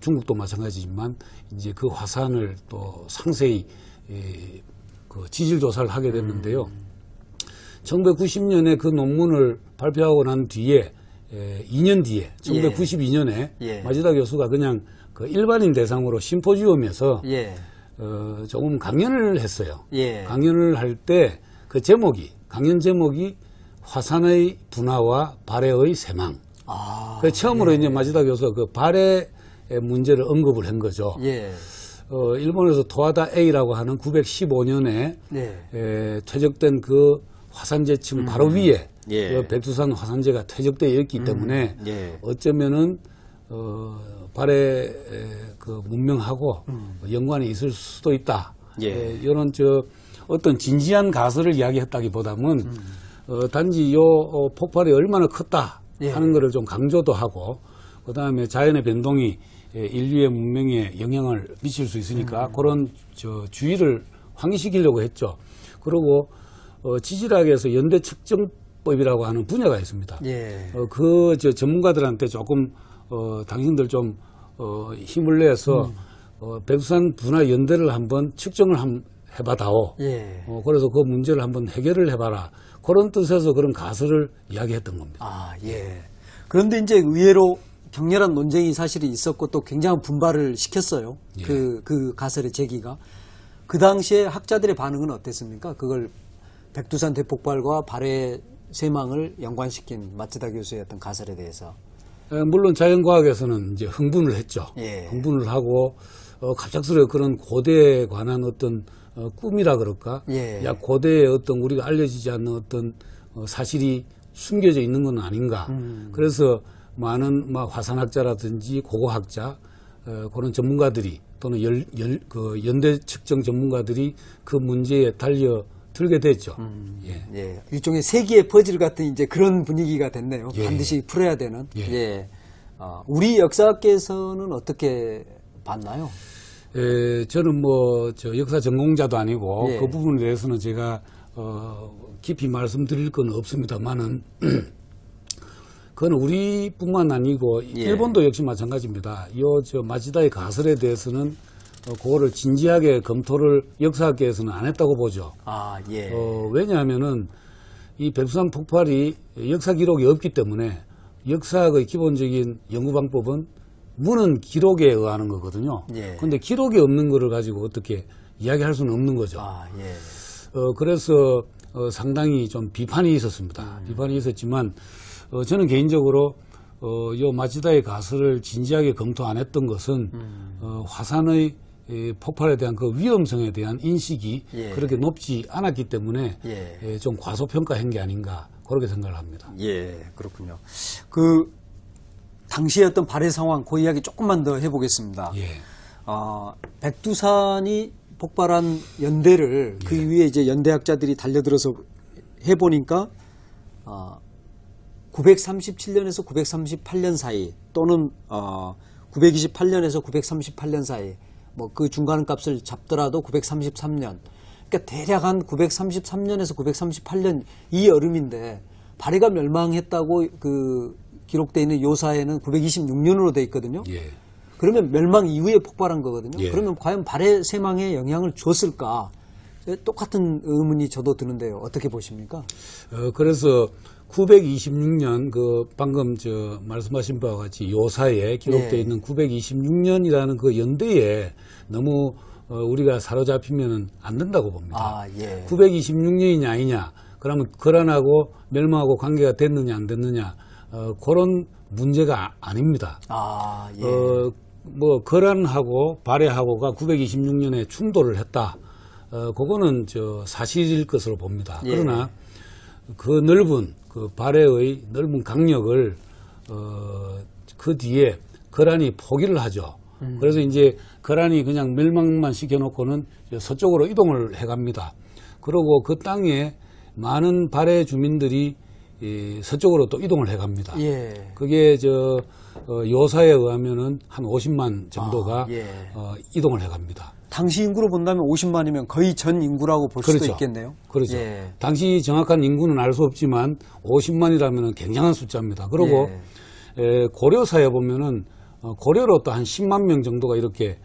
중국도 마찬가지지만 이제 그 화산을 또 상세히 그 지질 조사를 하게 됐는데요. 1990년에 그 논문을 발표하고 난 뒤에 2년 뒤에 1992년에
예.
마지다 교수가 그냥 그 일반인 대상으로 심포지엄에서
예.
조금 강연을 했어요.
예.
강연을 할 때 그 강연 제목이 화산의 분화와 발해의 쇠망. 그 처음으로 이제 마지다 교수가 그 발해 문제를 언급을 한 거죠.
예.
일본에서 토하다 A라고 하는 915년에 퇴적된 그 화산재층 바로 위에 그 백두산 화산재가 퇴적되어 있기 때문에 어쩌면은 발해 그 문명하고 연관이 있을 수도 있다. 이런 어떤 진지한 가설을 이야기했다기보다는 단지 요 폭발이 얼마나 컸다 하는 것을 좀 강조도 하고 그 다음에 자연의 변동이 인류의 문명에 영향을 미칠 수 있으니까 그런 주의를 환기시키려고 했죠. 그리고 지질학에서 연대 측정법이라고 하는 분야가 있습니다. 그 전문가들한테 조금 당신들 좀 힘을 내서 백두산 분화 연대를 한번 측정을 해봐다오. 그래서 그 문제를 한번 해결을 해봐라. 그런 뜻에서 그런 가설을 이야기했던 겁니다.
아, 예. 그런데 이제 의외로 격렬한 논쟁이 사실이 있었고 또 굉장한 분발을 시켰어요. 그 가설의 제기가. 그 당시에 학자들의 반응은 어땠습니까? 그걸 백두산 대폭발과 발해 쇠망을 연관시킨 마츠다 교수의 어떤 가설에 대해서.
물론 자연과학에서는 이제 흥분을 했죠. 흥분을 하고 갑작스레 그런 고대에 관한 어떤 꿈이라 그럴까? 야, 고대에 어떤 우리가 알려지지 않는 어떤 사실이 숨겨져 있는 건 아닌가? 그래서 많은 화산학자라든지 고고학자 그런 전문가들이 또는 연대 측정 전문가들이 그 문제에 달려들게 됐죠.
일종의 세기의 퍼즐 같은 이제 그런 분위기가 됐네요. 반드시 풀어야 되는. 우리 역사학계에서는 어떻게 봤나요?
저는 역사 전공자도 아니고 그 부분에 대해서는 제가 깊이 말씀드릴 건 없습니다만은 그건 우리뿐만 아니고 일본도 역시 마찬가지입니다. 마치다의 가설에 대해서는 그거를 진지하게 검토를 역사학계에서는 안 했다고 보죠. 왜냐하면은 이 백두산 폭발이 역사 기록이 없기 때문에 역사학의 기본적인 연구 방법은 문헌 기록에 의하는 거거든요. 그런데 기록이 없는 거를 가지고 어떻게 이야기할 수는 없는 거죠. 그래서 상당히 좀 비판이 있었습니다. 비판이 있었지만 저는 개인적으로 요 마치다의 가설을 진지하게 검토 안 했던 것은 화산의 폭발에 대한 그 위험성에 대한 인식이 그렇게 높지 않았기 때문에 좀 과소평가한 게 아닌가 그렇게 생각을 합니다.
그렇군요. 당시의 어떤 발해 상황, 그 이야기 조금만 더 해보겠습니다. 백두산이 폭발한 연대를 그 위에 이제 연대학자들이 달려들어서 해보니까 937년에서 938년 사이 또는 928년에서 938년 사이 그 중간 값을 잡더라도 933년 그러니까 대략 한 933년에서 938년 이 여름인데 발해가 멸망했다고 기록되어 있는 요사에는 926년으로 되어 있거든요. 그러면 멸망 이후에 폭발한 거거든요. 그러면 과연 발해 쇠망에 영향을 줬을까? 똑같은 의문이 저도 드는데요. 어떻게 보십니까?
그래서 926년 방금 말씀하신 바와 같이 요사에 기록되어 있는 926년이라는 그 연대에 너무 우리가 사로잡히면 안 된다고 봅니다. 926년이냐 아니냐 그러면 거란하고 멸망하고 관계가 됐느냐 안 됐느냐 그런 문제가 아닙니다. 거란하고 발해하고가 926년에 충돌을 했다. 그거는 사실일 것으로 봅니다. 그러나 그 넓은 발해의 넓은 강력을 그 뒤에 거란이 포기를 하죠. 그래서 이제 거란이 그냥 멸망만 시켜놓고는 서쪽으로 이동을 해갑니다. 그리고 그 땅에 많은 발해 주민들이 서쪽으로 또 이동을 해갑니다.
예.
그게 요사에 의하면은 한 50만 정도가
예.
이동을 해갑니다.
당시 인구로 본다면 50만이면 거의 전 인구라고 볼
그렇죠.
수도 있겠네요.
그렇죠.
예.
당시 정확한 인구는 알 수 없지만 50만이라면 굉장한 숫자입니다. 그리고 고려사에 보면은 고려로 또 한 10만 명 정도가 이렇게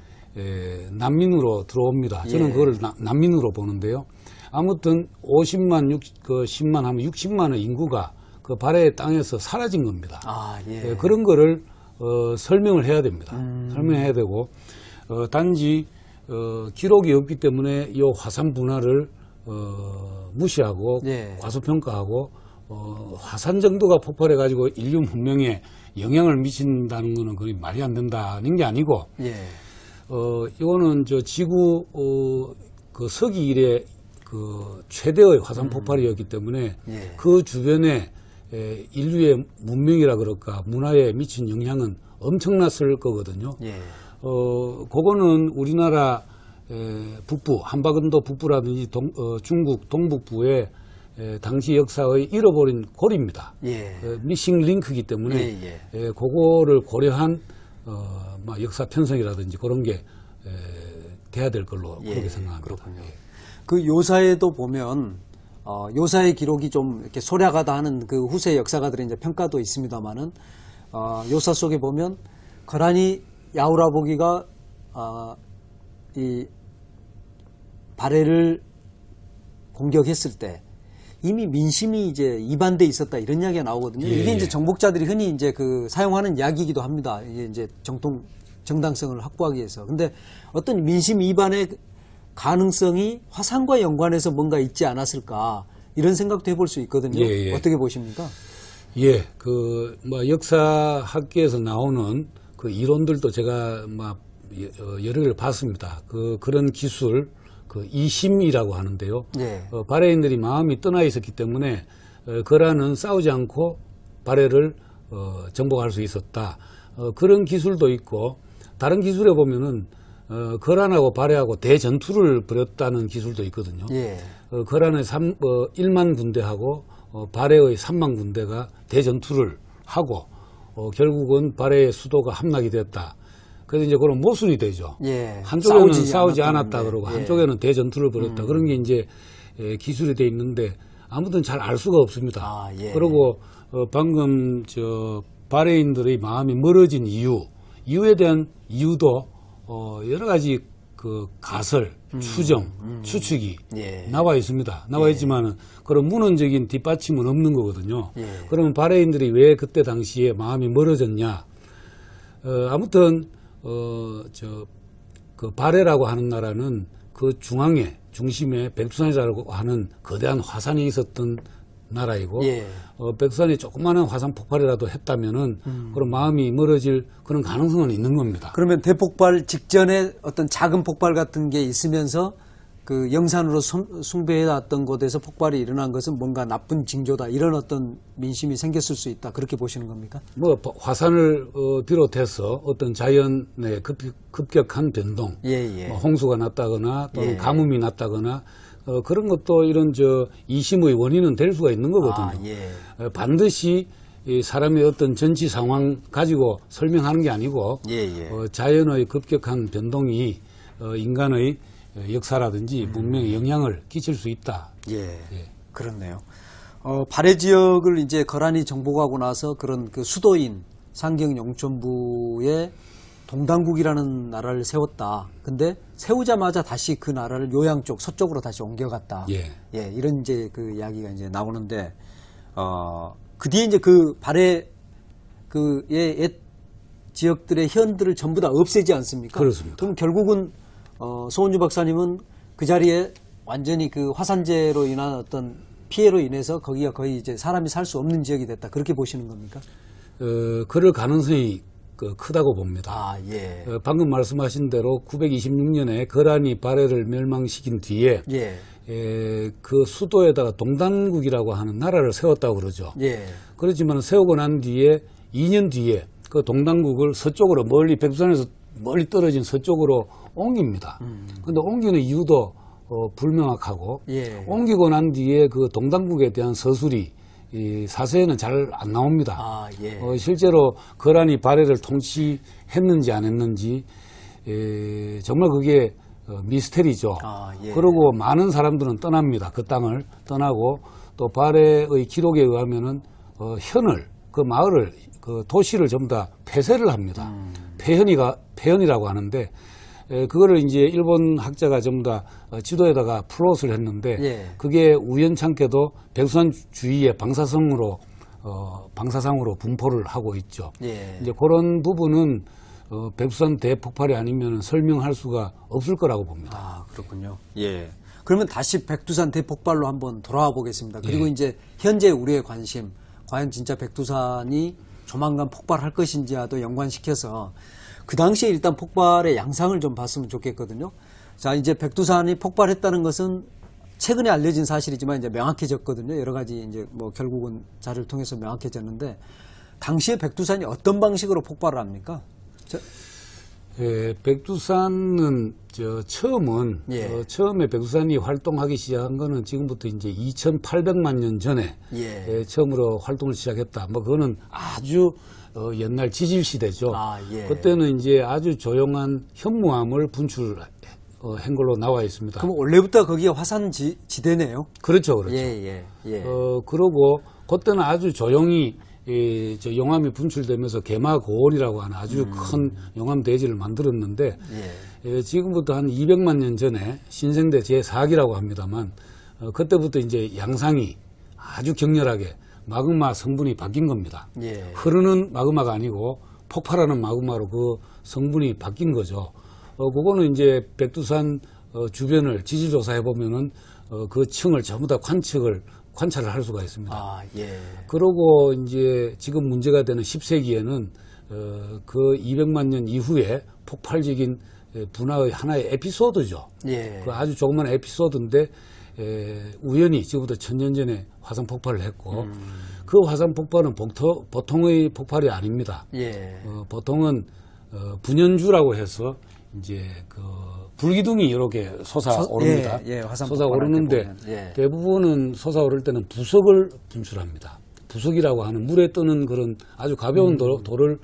난민으로 들어옵니다. 저는
예.
그걸 난민으로 보는데요. 아무튼 50만, 10만 하면 60만의 인구가 그 발해의 땅에서 사라진 겁니다.
아, 예.
그런 거를 설명을 해야 됩니다. 설명해야 되고 단지 기록이 없기 때문에 이 화산 분화를 무시하고
예.
과소평가하고 화산 정도가 폭발해가지고 인류 문명에 영향을 미친다는 것은 거의 말이 안 된다는 게 아니고
예.
이거는 지구 그 서기 이래 그 최대의 화산 폭발이었기 때문에
예.
그 주변에 인류의 문명이라 그럴까 문화에 미친 영향은 엄청났을 거거든요.
예.
그거는 우리나라 북부 한반도 북부라든지 중국 동북부의 당시 역사의 잃어버린 고리입니다.
예.
미싱 링크이기 때문에
예.
그거를 고려한 역사 편성이라든지 그런 게 돼야 될 걸로 그렇게 생각합니다.
그렇군요. 그 요사에도 보면 요사의 기록이 좀 이렇게 소략하다 하는 그 후세 역사가들의 이제 평가도 있습니다만은 요사 속에 보면 거란이 야우라보기가 이 발해를 공격했을 때 이미 민심이 이제 이반돼 있었다 이런 이야기가 나오거든요. 이게 이제 정복자들이 흔히 이제 그 사용하는 이야기이기도 합니다. 이게 이제 정당성을 확보하기 위해서. 근데 어떤 민심 이반의 가능성이 화산과 연관해서 뭔가 있지 않았을까 이런 생각도 해볼 수 있거든요. 어떻게 보십니까?
예, 역사 학계에서 나오는 그 이론들도 제가 여러 개를 봤습니다. 그런 기술, 이심이라고 하는데요.
예.
발해인들이 마음이 떠나 있었기 때문에 거란은 싸우지 않고 발해를 정복할 수 있었다. 그런 기술도 있고 다른 기술에 보면은 거란하고 발해하고 대전투를 벌였다는 기술도 있거든요.
예.
거란의 1만 군대하고 발해의 3만 군대가 대전투를 하고 결국은 발해의 수도가 함락이 됐다. 그래서 이제 그런 모순이 되죠.
예.
한쪽에는 싸우지 않았다 그러고
예.
한쪽에는 대전투를 벌였다. 그런 게 이제 기술이 돼 있는데 아무튼 잘 알 수가 없습니다.
예.
그리고 방금 발해인들의 마음이 멀어진 이유에 대한 이유도 여러 가지 그 가설, 추정, 추측이 나와 있습니다. 나와 있지만은 그런 문헌적인 뒷받침은 없는 거거든요.
예.
그러면 발해인들이 왜 그때 당시에 마음이 멀어졌냐? 아무튼 그 발해라고 하는 나라는 그 중심에 백두산이라고 하는 거대한 화산이 있었던 나라이고
예.
백두산이 조그마한 화산 폭발이라도 했다면은 그런 마음이 멀어질 그런 가능성은 있는 겁니다.
그러면 대폭발 직전에 어떤 작은 폭발 같은 게 있으면서 그 영산으로 숭배해왔던 곳에서 폭발이 일어난 것은 뭔가 나쁜 징조다 이런 어떤 민심이 생겼을 수 있다 그렇게 보시는 겁니까?
화산을 비롯해서 어떤 자연의 급격한 변동, 홍수가 났다거나 또는 가뭄이 났다거나 그런 것도 이런 이심의 원인은 될 수가 있는 거거든요. 반드시 사람의 어떤 전치 상황 가지고 설명하는 게 아니고 자연의 급격한 변동이 인간의 역사라든지 문명에 영향을 끼칠 수 있다.
그렇네요. 발해 지역을 이제 거란이 정복하고 나서 그런 그 수도인 상경 영천부에 동당국이라는 나라를 세웠다. 근데 세우자마자 다시 그 나라를 요양 쪽 서쪽으로 다시 옮겨갔다. 이런 이제 그 이야기가 이제 나오는데 그 뒤에 이제 그 발해 옛 지역들의 현들을 전부 다 없애지 않습니까?
그렇습니다.
그럼 결국은 소은주 박사님은 그 자리에 완전히 그 화산재로 인한 어떤 피해로 인해서 거기가 거의 이제 사람이 살 수 없는 지역이 됐다. 그렇게 보시는 겁니까?
그럴 가능성이 크다고 봅니다. 방금 말씀하신 대로 926년에 거란이 발해를 멸망시킨 뒤에 그 수도에다가 동단국이라고 하는 나라를 세웠다고 그러죠. 그렇지만 세우고 난 뒤에 2년 뒤에 그 동당국을 서쪽으로 멀리 백두산에서 멀리 떨어진 서쪽으로 옮깁니다. 근데 옮기는 이유도 불명확하고
예.
옮기고 난 뒤에 그 동당국에 대한 서술이 이 사서에는 잘 안 나옵니다.
아, 예.
실제로 거란이 발해를 통치했는지 안 했는지 정말 그게 미스테리죠.
아, 예.
그리고 많은 사람들은 떠납니다. 그 땅을 떠나고 또 발해의 기록에 의하면은 현을 그 마을을 그 도시를 전부 다 폐쇄를 합니다. 폐현이라고 하는데 그거를 이제 일본 학자가 전부 다 지도에다가 플롯을 했는데
예.
그게 우연찮게도 백두산 주위의 방사성으로 방사상으로 분포를 하고 있죠.
예.
이제 그런 부분은 백두산 대폭발이 아니면 설명할 수가 없을 거라고 봅니다.
아, 그렇군요. 예. 그러면 다시 백두산 대폭발로 한번 돌아와 보겠습니다. 그리고
예.
이제 현재 우리의 관심, 과연 진짜 백두산이 조만간 폭발할 것인지와도 연관시켜서 그 당시에 일단 폭발의 양상을 좀 봤으면 좋겠거든요. 자, 이제 백두산이 폭발했다는 것은 최근에 알려진 사실이지만 이제 명확해졌거든요. 여러 가지 이제 뭐 결국은 자료를 통해서 명확해졌는데 당시에 백두산이 어떤 방식으로 폭발을 합니까?
백두산은 처음은
예.
처음에 백두산이 활동하기 시작한 거는 지금부터 이제 2,800만 년 전에
예.
처음으로 활동을 시작했다. 뭐 그거는 아주 옛날 지질 시대죠.
아, 예.
그때는 이제 아주 조용한 현무암을 분출한 걸로 나와 있습니다.
그럼 원래부터 거기에 화산지대네요.
그렇죠, 그렇죠.
예, 예, 예.
그러고 그때는 아주 조용히 저 용암이 분출되면서 개마고원이라고 하는 아주 큰 용암 대지를 만들었는데 지금부터 한 200만 년 전에 신생대 제4기라고 합니다만 그때부터 이제 양상이 아주 격렬하게 마그마 성분이 바뀐 겁니다.
예.
흐르는 마그마가 아니고 폭발하는 마그마로 그 성분이 바뀐 거죠. 그거는 이제 백두산 주변을 지질조사해 보면은 그 층을 전부 다 관찰을 할 수가 있습니다.
아, 예.
그러고 이제 지금 문제가 되는 10세기에는 그 200만 년 이후에 폭발적인 분화의 하나의 에피소드죠.
예.
그 아주 조그만 에피소드인데 우연히 지금부터 1000년 전에 화산 폭발을 했고 그 화산 폭발은 보통의 폭발이 아닙니다.
예.
보통은 분연주라고 해서 이제 그 불기둥이 이렇게 솟아오릅니다.
화산
솟아오르는데
예.
대부분은 솟아오를 때는 부석을 분출합니다. 부석이라고 하는 물에 뜨는 그런 아주 가벼운 돌을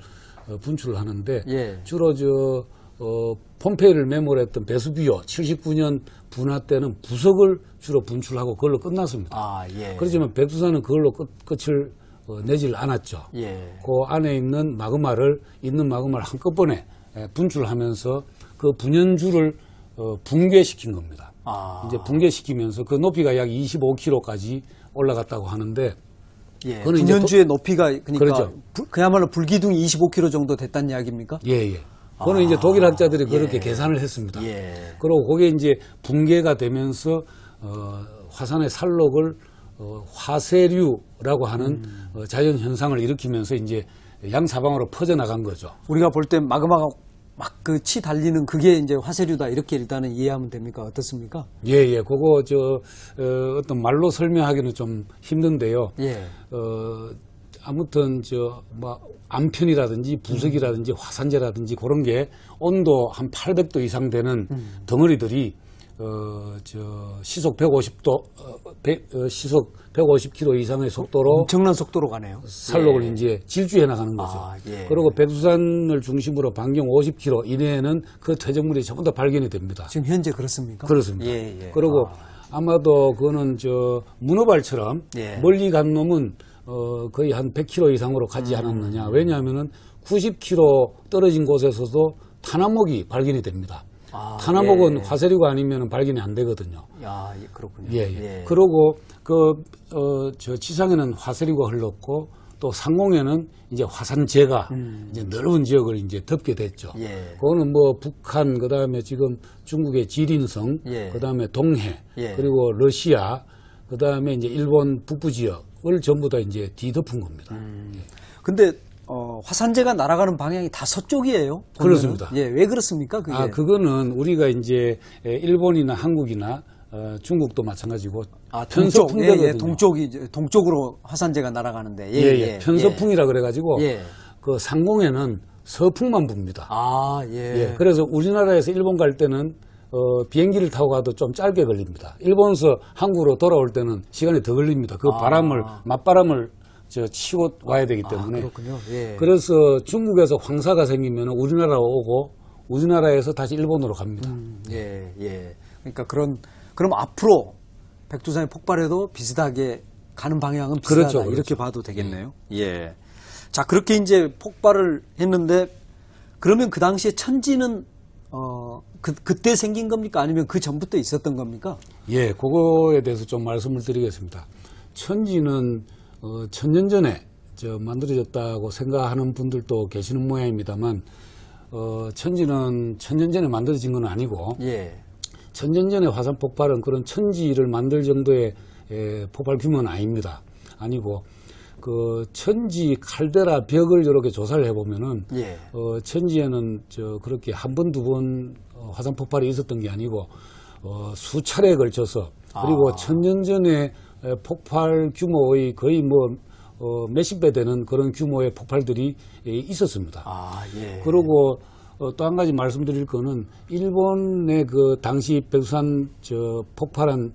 분출을 하는데
예.
주로 폼페이를 메모했던 베수비오 79년 분화 때는 부석을 주로 분출하고 그걸로 끝났습니다.
아, 예.
그렇지만 백두산은 그걸로 끝을 내질 않았죠.
예.
그 안에 있는 마그마를 한꺼번에 분출하면서 그 분연주를 붕괴시킨 겁니다.
아.
이제 붕괴시키면서 그 높이가 약 25km까지 올라갔다고 하는데
예.
그거는 이제
분연주의 높이가 그러니까
그렇죠.
그야말로 불기둥이 25km 정도 됐다는 이야기입니까?
예. 그거는 이제 독일 학자들이 그렇게
예.
계산을 했습니다.
예.
그리고 그게 이제 붕괴가 되면서 화산의 산록을 화쇄류라고 하는 자연 현상을 일으키면서 이제 양사방으로 퍼져나간 거죠.
우리가 볼 때 마그마가 막 그 치 달리는 그게 이제 화쇄류다 이렇게 일단은 이해하면 됩니까? 어떻습니까?
예. 그거 어떤 말로 설명하기는 좀 힘든데요.
예.
아무튼 암편이라든지 부석이라든지 화산재라든지 그런 게 온도 한 800도 이상 되는 덩어리들이 시속 150km 이상의 속도로
엄청난 속도로 가네요.
산록을
예.
이제 질주해 나가는 거죠.
아, 예.
그리고 백두산을 중심으로 반경 50km 이내에는 그 퇴적물이 전부 다 발견이 됩니다.
지금 현재 그렇습니까?
그렇습니다.
예.
그리고 아마도 그거는 문어발처럼
예.
멀리 간 놈은 거의 한 100km 이상으로 가지 않았느냐. 왜냐하면은 90km 떨어진 곳에서도 탄화목이 발견이 됩니다. 탄화목은 화쇄류가 아니면 발견이 안 되거든요.
야, 그렇군요.
예. 그러고 지상에는 화쇄류가 흘렀고 또 상공에는 이제 화산재가 이제 넓은 지역을 이제 덮게 됐죠.
예.
그거는 북한, 그 다음에 지금 중국의 지린성,
예.
그 다음에 동해,
예.
그리고 러시아, 그 다음에 이제 일본 북부 지역을 전부 다 이제 뒤덮은 겁니다.
근데 화산재가 날아가는 방향이 다 서쪽이에요. 보면은.
그렇습니다.
예, 왜 그렇습니까? 그게?
그거는 우리가 이제 일본이나 한국이나 중국도 마찬가지고
편서풍대거든요. 동쪽으로 화산재가 날아가는데.
편서풍이라 그래가지고 그 상공에는 서풍만 붑니다.
아, 예.
예, 그래서 우리나라에서 일본 갈 때는 비행기를 타고 가도 좀 짧게 걸립니다. 일본에서 한국으로 돌아올 때는 시간이 더 걸립니다. 그 맞바람을 치고 와야 되기 때문에.
그렇군요. 예.
그래서 중국에서 황사가 생기면 우리나라 오고 우리나라에서 다시 일본으로 갑니다.
예, 예. 그러니까 그럼 앞으로 백두산이 폭발해도 비슷하게 가는 방향은 비슷하다.
그렇죠, 그렇죠.
이렇게 봐도 되겠네요. 예. 자, 그렇게 이제 폭발을 했는데 그러면 그 당시에 천지는 그때 생긴 겁니까? 아니면 그 전부터 있었던 겁니까?
예, 그거에 대해서 좀 말씀을 드리겠습니다. 천지는 천년 전에 만들어졌다고 생각하는 분들도 계시는 모양입니다만 천지는 천년 전에 만들어진 건 아니고
예.
천년 전에 화산 폭발은 그런 천지를 만들 정도의 폭발 규모는 아닙니다. 아니고 그 천지 칼데라 벽을 이렇게 조사를 해보면은
예.
천지에는 그렇게 한 번, 두 번 화산 폭발이 있었던 게 아니고 수차례에 걸쳐서 그리고 천년 전에 폭발 규모의 거의 몇십 배 되는 그런 규모의 폭발들이 있었습니다.
예.
그리고 또 한 가지 말씀드릴 거는 일본의 그 당시 백두산 폭발한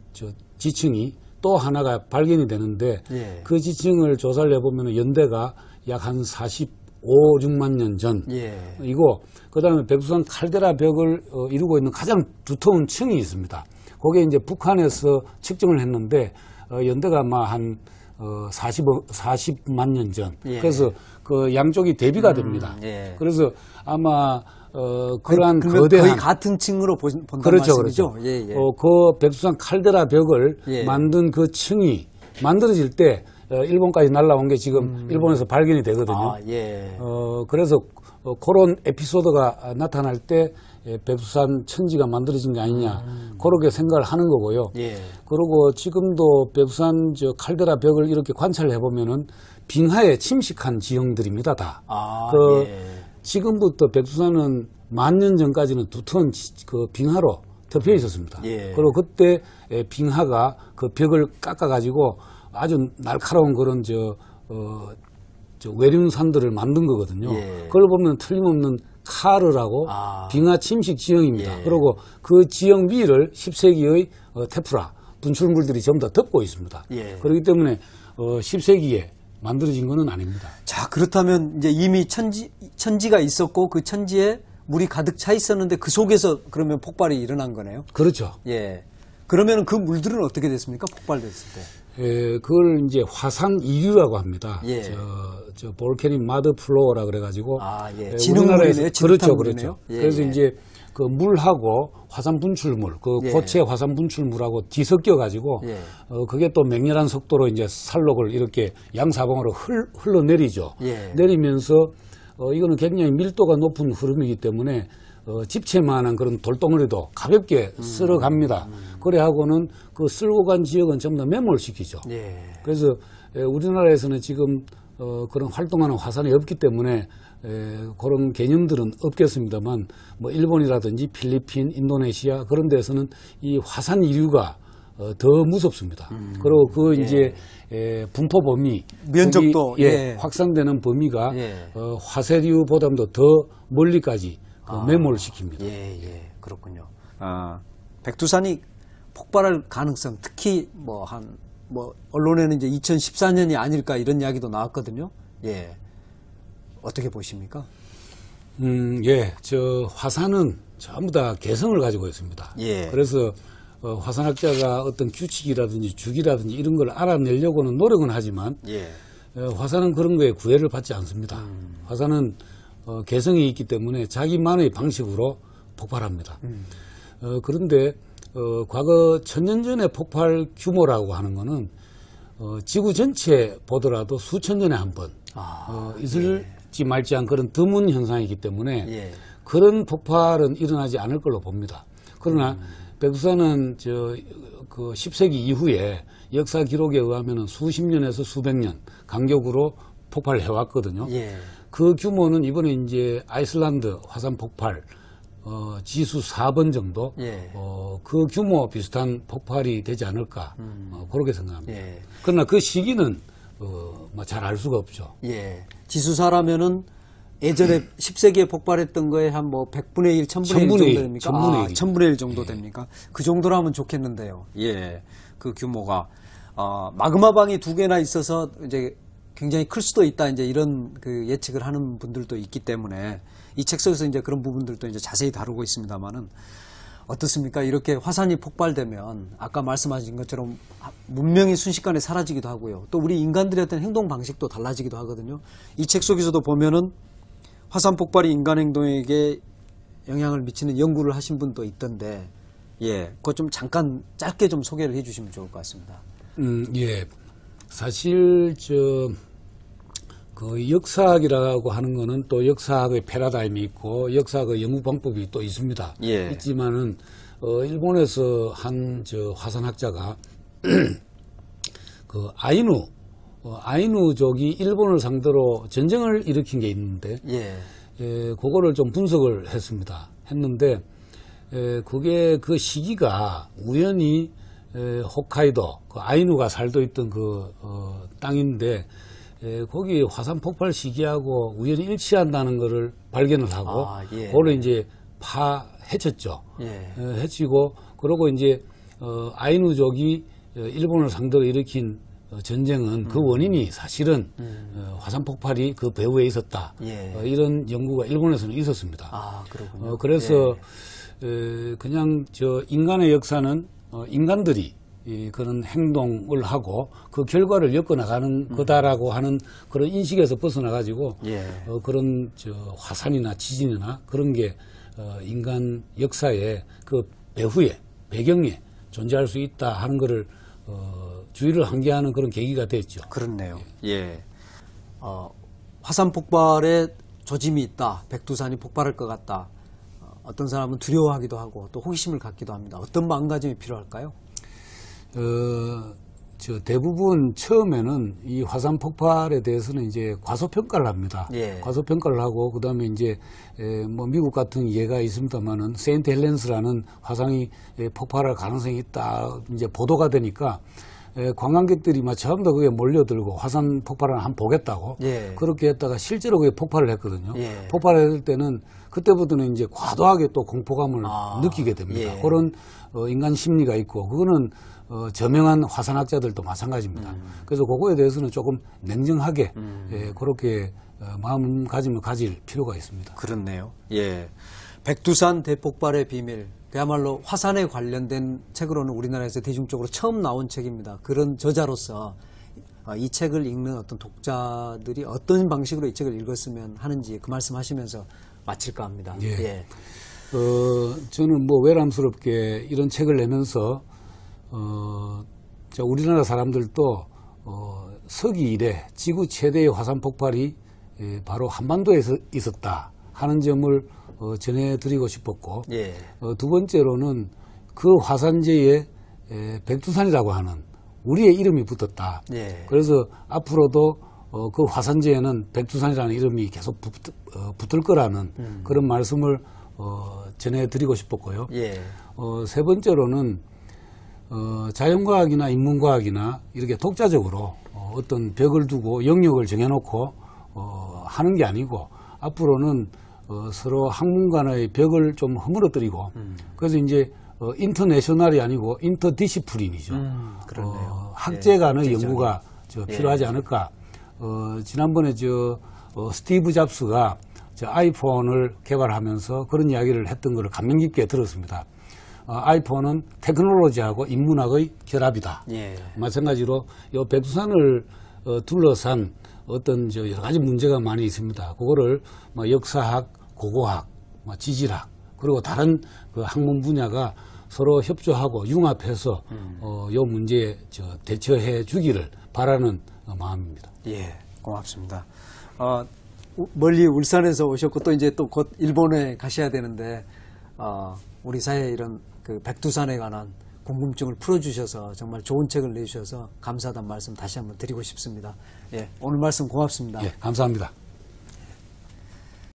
지층이 또 하나가 발견이 되는데
예.
그 지층을 조사를 해보면 연대가 약 한 45, 6만 년 전이고 그다음에 백두산 칼데라 벽을 이루고 있는 가장 두터운 층이 있습니다. 그게 이제 북한에서 측정을 했는데 연대가 아마 한 40만 년 전.
예.
그래서 그 양쪽이 대비가 됩니다.
예.
그래서 아마 그러한
그러면
거대한
거의 같은 층으로 본다는
그렇죠,
말씀이죠?
그렇죠.
예, 예.
그 백두산 칼데라 벽을
예.
만든 그 층이 만들어질 때 일본까지 날라온 게 지금 일본에서 발견이 되거든요.
예.
그래서 그런 에피소드가 나타날 때 백두산 천지가 만들어진 게 아니냐 그렇게 생각을 하는 거고요.
예.
그리고 지금도 백두산 칼데라 벽을 이렇게 관찰해 보면은 빙하에 침식한 지형들입니다, 다.
예.
지금부터 백두산은 10,000년 전까지는 두터운 그 빙하로 덮여 있었습니다.
예.
그리고 그때 빙하가 그 벽을 깎아가지고 아주 날카로운 그런 외륜산들을 만든 거거든요.
예.
그걸 보면 틀림없는 카르라고 빙하 침식 지형입니다.
예.
그리고 그 지형 위를 10세기의 테프라 분출물들이 전부 다 덮고 있습니다.
예.
그렇기 때문에 10세기에 만들어진 것은 아닙니다.
자, 그렇다면 이제 이미 천지가 있었고 그 천지에 물이 가득 차 있었는데 그 속에서 그러면 폭발이 일어난 거네요.
그렇죠.
예. 그러면 그 물들은 어떻게 됐습니까? 폭발됐을 때.
그걸 이제 화산 이류라고 합니다.
예.
볼케닉 마드 플로어라 그래가지고.
예. 진흙물이네요.
그렇죠, 그렇죠.
예.
그래서 이제 그 물하고 화산 분출물, 그
예.
고체 화산 분출물하고 뒤섞여가지고,
예.
그게 또 맹렬한 속도로 이제 산록을 이렇게 양사방으로 흘러내리죠.
예.
내리면서, 이거는 굉장히 밀도가 높은 흐름이기 때문에, 집채만한 그런 돌덩어리도 가볍게 쓸어갑니다. 그래하고는 그 쓸고 간 지역은 전부 다 매몰시키죠.
예.
그래서 우리나라에서는 지금 그런 활동하는 화산이 없기 때문에 그런 개념들은 없겠습니다만 뭐 일본이라든지 필리핀, 인도네시아 그런 데서는 이 화산 이류가 더 무섭습니다. 그리고 그 이제 분포 범위,
면적도
확산되는 범위가 화쇄류보다도 더 멀리까지 매몰시킵니다.
예, 그렇군요. 백두산이 폭발할 가능성, 특히 언론에는 이제 2014년이 아닐까 이런 이야기도 나왔거든요. 예. 어떻게 보십니까?
화산은 전부 다 개성을 가지고 있습니다.
예.
그래서 화산학자가 어떤 규칙이라든지 주기라든지 이런 걸 알아내려고는 노력은 하지만 화산은 그런 거에 구애를 받지 않습니다. 화산은 개성이 있기 때문에 자기만의 방식으로 폭발합니다. 그런데 과거 1000년 전의 폭발 규모라고 하는 거는 지구 전체 보더라도 수천 년에 한 번 있을지 말지 않은 그런 드문 현상이기 때문에 그런 폭발은 일어나지 않을 걸로 봅니다. 그러나 백두산은 그 10세기 이후에 역사 기록에 의하면 수십 년에서 수백 년 간격으로 폭발을 해왔거든요. 그 규모는 이번에 이제 아이슬란드 화산 폭발 지수 4번 정도 그 규모 비슷한 폭발이 되지 않을까 그렇게 생각합니다. 그러나 그 시기는 잘 알 수가 없죠.
지수 4라면은 예전에 10세기에 폭발했던 거에 한 뭐 100분의 1, 1000분의 1 정도 됩니까? 1000분의 1 정도 됩니까? 그 정도라면 좋겠는데요. 예. 그 규모가. 마그마방이 2개나 있어서 이제 굉장히 클 수도 있다. 이제 이런 그 예측을 하는 분들도 있기 때문에 이 책 속에서 이제 그런 부분들도 이제 자세히 다루고 있습니다만은 어떻습니까? 이렇게 화산이 폭발되면 아까 말씀하신 것처럼 문명이 순식간에 사라지기도 하고요. 또 우리 인간들의 어떤 행동 방식도 달라지기도 하거든요. 이 책 속에서도 보면은 화산 폭발이 인간 행동에게 영향을 미치는 연구를 하신 분도 있던데, 예, 그거 좀 잠깐 짧게 좀 소개를 해주시면 좋을 것 같습니다.
예. 사실 그 역사학이라고 하는 거는 또 역사학의 패러다임이 있고 역사학의 연구 방법이 또 있습니다.
예.
있지만은 일본에서 한 화산학자가 그 아이누족이 일본을 상대로 전쟁을 일으킨 게 있는데,
예.
그거를 좀 분석을 했는데, 그게 그 시기가 우연히 홋카이도, 그 아이누가 살고 있던 땅인데, 거기 화산 폭발 시기하고 우연히 일치한다는 것을 발견을 하고,
예.
그걸 이제 해쳤죠.
예.
해치고, 그러고 이제, 아이누족이 일본을 상대로 일으킨 전쟁은 그 원인이 사실은 화산 폭발이 그 배후에 있었다.
예.
이런 연구가 일본에서는 있었습니다.
그렇군요.
그래서 그냥 인간의 역사는 인간들이 그런 행동을 하고 그 결과를 엮어나가는 거다라고 하는 그런 인식에서 벗어나가지고
예.
그런 화산이나 지진이나 그런 게 인간 역사의 그 배경에 존재할 수 있다 하는 거를 주의를 환기하는 그런 계기가 됐죠.
그렇네요. 예. 화산 폭발에 조짐이 있다. 백두산이 폭발할 것 같다. 어떤 사람은 두려워하기도 하고 또 호기심을 갖기도 합니다. 어떤 마음가짐이 필요할까요?
대부분 처음에는 이 화산 폭발에 대해서는 이제 과소평가를 합니다.
예.
과소평가를 하고 그다음에 이제 뭐 미국 같은 예가 있습니다만은 세인트 헬렌스라는 화산이 폭발할 가능성이 있다 이제 보도가 되니까 관광객들이 막 전부 다 그게 몰려들고 화산 폭발을 한번 보겠다고
예.
그렇게 했다가 실제로 그게 폭발을 했거든요.
예.
폭발할 때는 그때부터는 이제 과도하게 또 공포감을 느끼게 됩니다.
예.
그런 인간 심리가 있고 그거는 저명한 화산학자들도 마찬가지입니다. 그래서 그거에 대해서는 조금 냉정하게 그렇게 마음가짐을 가질 필요가 있습니다.
그렇네요. 예. 백두산 대폭발의 비밀. 그야말로 화산에 관련된 책으로는 우리나라에서 대중적으로 처음 나온 책입니다. 그런 저자로서 이 책을 읽는 어떤 독자들이 어떤 방식으로 이 책을 읽었으면 하는지 그 말씀하시면서 마칠까 합니다.
예.
예.
저는 뭐 외람스럽게 이런 책을 내면서 우리나라 사람들도 서기 이래 지구 최대의 화산 폭발이 바로 한반도에 있었다 하는 점을 전해드리고 싶었고,
예.
두 번째로는 그 화산재에 백두산이라고 하는 우리의 이름이 붙었다.
예.
그래서 앞으로도 그 화산재에는 백두산이라는 이름이 계속 붙을 거라는 그런 말씀을 전해드리고 싶었고요.
예.
세 번째로는 자연과학이나 인문과학이나 이렇게 독자적으로 어떤 벽을 두고 영역을 정해놓고 하는 게 아니고 앞으로는 서로 학문 간의 벽을 좀 허물어뜨리고 그래서 이제 인터내셔널이 아니고 인터디시플린이죠.
그렇네요.
학제 간의
예.
연구가 필요하지 않을까. 지난번에 스티브 잡스가 아이폰을 개발하면서 그런 이야기를 했던 것을 감명 깊게 들었습니다. 아이폰은 테크놀로지하고 인문학의 결합이다.
예.
마찬가지로 이 백두산을 둘러싼 어떤 여러 가지 문제가 많이 있습니다. 그거를 역사학, 고고학, 지질학 그리고 다른 그 학문 분야가 서로 협조하고 융합해서 이 문제에 대처해 주기를 바라는 마음입니다.
예, 고맙습니다. 멀리 울산에서 오셨고 또 이제 또 곧 일본에 가셔야 되는데 우리 사회에 이런 그 백두산에 관한 궁금증을 풀어주셔서 정말 좋은 책을 내주셔서 감사하다는 말씀 다시 한번 드리고 싶습니다. 예, 오늘 말씀 고맙습니다.
예, 감사합니다.